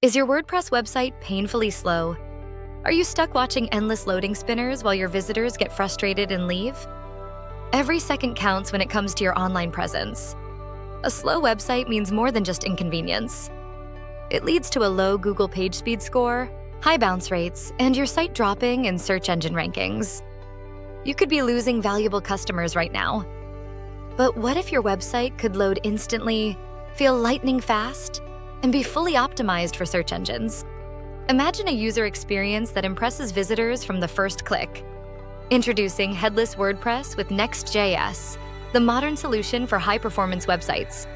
Is your WordPress website painfully slow? Are you stuck watching endless loading spinners while your visitors get frustrated and leave? Every second counts when it comes to your online presence. A slow website means more than just inconvenience. It leads to a low Google page speed score, high bounce rates, and your site dropping in search engine rankings. You could be losing valuable customers right now. But what if your website could load instantly, feel lightning fast, and be fully optimized for search engines? Imagine a user experience that impresses visitors from the first click. Introducing Headless WordPress with Next.js, the modern solution for high-performance websites.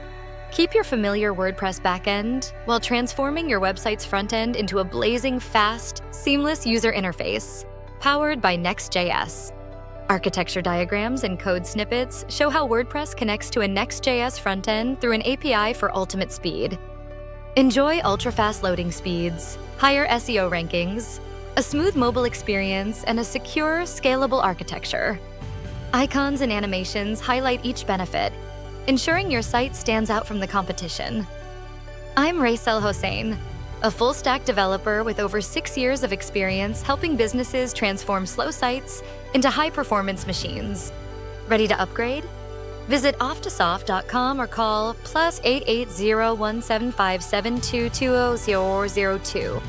Keep your familiar WordPress backend while transforming your website's front end into a blazing fast, seamless user interface, powered by Next.js. Architecture diagrams and code snippets show how WordPress connects to a Next.js front end through an API for ultimate speed. Enjoy ultra-fast loading speeds, higher SEO rankings, a smooth mobile experience, and a secure, scalable architecture. Icons and animations highlight each benefit, ensuring your site stands out from the competition. I'm Raysel Hossein, a full-stack developer with over 6 years of experience helping businesses transform slow sites into high-performance machines. Ready to upgrade? Visit offtosoft.com or call +880 175 722 2002.